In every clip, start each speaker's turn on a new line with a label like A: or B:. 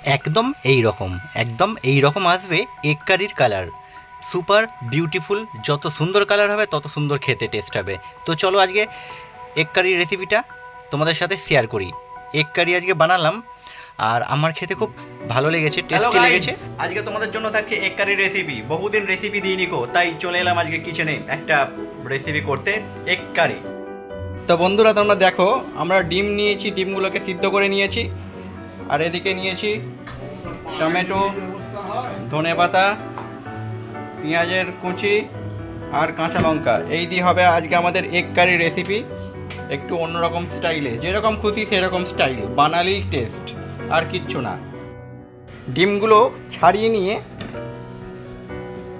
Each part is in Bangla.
A: একদম এই রকম, একদম এই রকম আসবে এগ কারির কালার। সুপার বিউটিফুল, যত সুন্দর কালার হবে তত সুন্দর খেতে টেস্ট হবে। তো চলো আজকে এগ কারির রেসিপিটা তোমাদের সাথে শেয়ার করি। এগ কারি আজকে বানালাম আর আমার খেতে খুব ভালো লেগেছে, টেস্টি লেগেছে। আজকে তোমাদের জন্য থাকছে এগ কারির রেসিপি। বহুদিন রেসিপি দিইনি কো, তাই চলে এলাম আজকে কিচেনে একটা রেসিপি করতে, এগ কারি। তো বন্ধুরা তোমরা দেখো, আমরা ডিম নিয়েছি, ডিমগুলোকে সিদ্ধ করে নিয়েছি। আর এদিকে নিয়েছি টমেটো, ধনেপাতা, পেঁয়াজের কুচি আর কাঁচা লঙ্কা। এই দিয়ে হবে আজকে আমাদের এগ কারি রেসিপি, একটু অন্যরকম স্টাইলে, যেরকম খুশি সেরকম স্টাইল, বানালি টেস্ট, আর কিচ্ছু না। ডিমগুলো ছাড়িয়ে নিয়ে,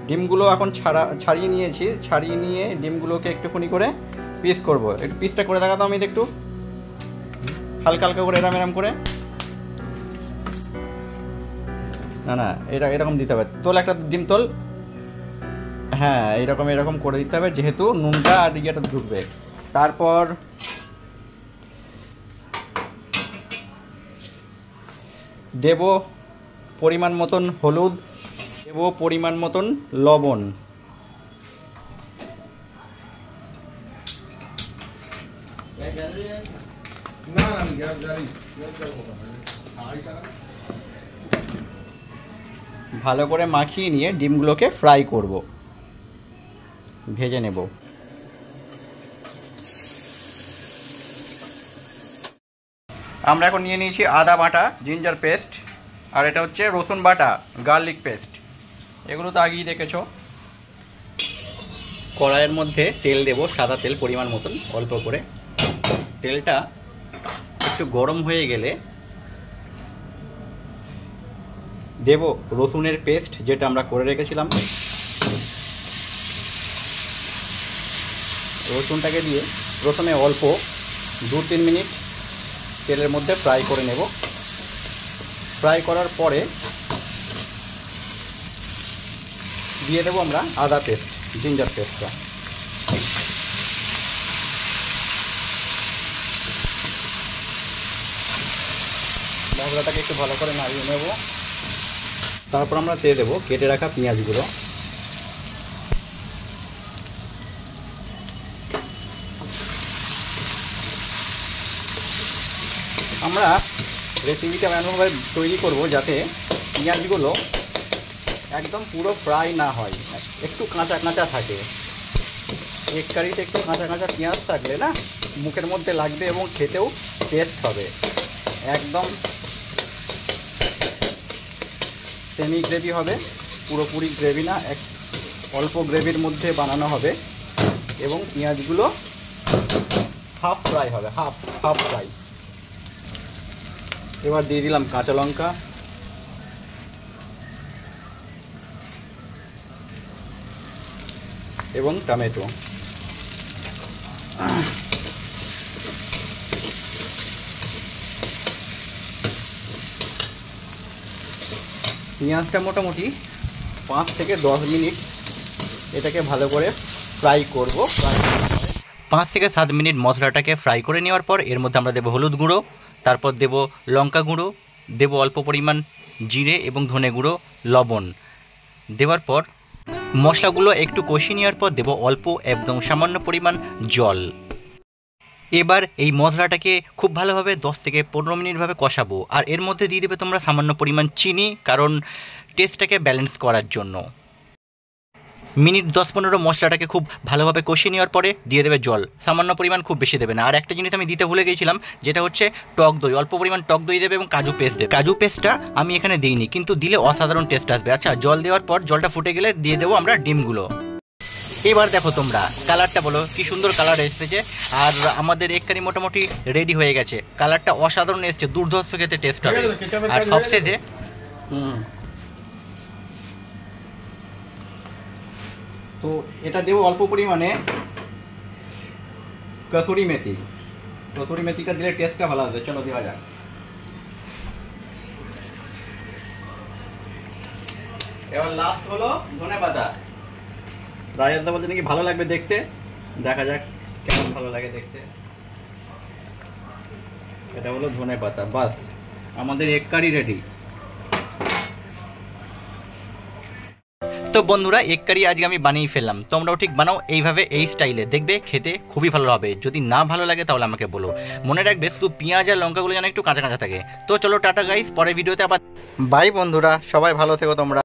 A: ডিমগুলো এখন ছাড়িয়ে নিয়েছি, ছাড়িয়ে নিয়ে ডিমগুলোকে একটুখানি করে পিস করব। একটু পিসটা করে দেখাতাম আমি একটু হালকা হালকা করে, এরম এরম করে, না না এটা এরকম দিতে হবে। তোল একটা ডিম তোল, হ্যাঁ এরকম এরকম করে দিতে হবে, যেহেতু নুনটা আর ইয়েটা ঢুকবে। তারপর দেব পরিমাণ মতন হলুদ, দেব পরিমাণ মতন লবণ, ভালো করে মাখিয়ে নিয়ে ডিমগুলোকে ফ্রাই করব, ভেজে নেব। আমরা এখন নিয়ে নিয়েছি আদা বাটা, জিঞ্জার পেস্ট, আর এটা হচ্ছে রসুন বাটা, গার্লিক পেস্ট। এগুলো তো আগেই দেখেছো। কড়াইয়ের মধ্যে তেল দেব, সাদা তেল পরিমাণ মতন, অল্প করে। তেলটা একটু গরম হয়ে গেলে দেব রসুনের পেস্ট, যেটা আমরা করে রেখেছিলাম। রসুনটাকে দিয়ে প্রথমে অল্প 2-3 মিনিট তেলের মধ্যে ফ্রাই করে নেব। ফ্রাই করার পরে দিয়ে দেবো আমরা আদা পেস্ট, জিঞ্জার পেস্টটা। মশলাটাকে একটু ভালো করে নাড়িয়ে নেব। তারপর আমরা দিয়ে দেবো কেটে রাখা পেঁয়াজগুলো। আমরা রেসিপিটা এমনভাবে তৈরি করব যাতে পেঁয়াজগুলো একদম পুরো ফ্রাই না হয়, একটু কাঁচা কাঁচা থাকে। এগ কারিতে একটু কাঁচা কাঁচা পেঁয়াজ থাকলে না মুখের মধ্যে লাগবে এবং খেতেও টেস্ট হবে। একদম সেমি গ্রেভি হবে, পুরোপুরি গ্রেভি না, এক অল্প গ্রেভির মধ্যে বানানো হবে এবং পেঁয়াজগুলো হাফ ফ্রাই হবে, হাফ ফ্রাই। এবার দিয়ে দিলাম কাঁচা লঙ্কা, এবং টমেটো। পেঁয়াজটা মোটামুটি 5 থেকে 10 মিনিট এটাকে ভালো করে ফ্রাই করব। 5 থেকে 7 মিনিট মশলাটাকে ফ্রাই করে নেওয়ার পর এর মধ্যে আমরা দেবো হলুদ গুঁড়ো, তারপর দেব লঙ্কা গুঁড়ো, দেব অল্প পরিমাণ জিরে এবং ধনে গুঁড়ো, লবণ। দেওয়ার পর মশলাগুলো একটু কষিয়ে নেওয়ার পর দেব অল্প একদম সামান্য পরিমাণ জল। এবার এই মশলাটাকে খুব ভালোভাবে 10 থেকে 15 মিনিটভাবে কষাবো। আর এর মধ্যে দিয়ে দেবে তোমরা সামান্য পরিমাণ চিনি, কারণ টেস্টটাকে ব্যালেন্স করার জন্য। মিনিট 10-15 মশলাটাকে খুব ভালোভাবে কষিয়ে নেওয়ার পরে দিয়ে দেবে জল, সামান্য পরিমাণ, খুব বেশি দেবে না। আর একটা জিনিস আমি দিতে ভুলে গিয়েছিলাম, যেটা হচ্ছে টক দই, অল্প পরিমাণ টক দই দেবে এবং কাজু পেস্ট দেবে। কাজু পেস্টটা আমি এখানে দিইনি, কিন্তু দিলে অসাধারণ টেস্ট আসবে। আচ্ছা, জল দেওয়ার পর জলটা ফুটে গেলে দিয়ে দেবো আমরা ডিমগুলো। এবার দেখো তোমরা কালারটা বলো, কি সুন্দর কালার এসেছে। আর আমাদের এগ কারি মোটামুটি রেডি হয়ে গেছে। কালারটা অসাধারণ এসেছে, দুর্ধর্ষ খেতে টেস্ট হবে। আর সবশেষে তো এটা দেবো অল্প পরিমাণে কসুরি মেথি। কসুরি মেথিটা দিলে টেস্টটা ভালো হবে। চলো দেওয়া যাক। এবার লাস্ট হলো ধনেপাতা। রাজাদা বলছে নাকি ভালো লাগবে দেখতে, দেখা যাক কেমন ভালো লাগে দেখতে। এটা হলো ধনেপাতা। বাস, আমাদের এগ কারি রেডি। তো বন্ধুরা এগ কারি আজকে আমি বানিয়ে ফেললাম, তোমরাও ঠিক বানাও এইভাবে, এই স্টাইলে, দেখবে খেতে খুবই ভালো হবে। যদি না ভালো লাগে তাহলে আমাকে বলো। মনে রাখবে শুধু পেঁয়াজ আর লঙ্কাগুলো যেন একটু কাঁচা কাঁচা থাকে। তো চলো টাটা গাইস, পরের ভিডিওতে আবার বাই বন্ধুরা, সবাই ভালো থেকো তোমরা।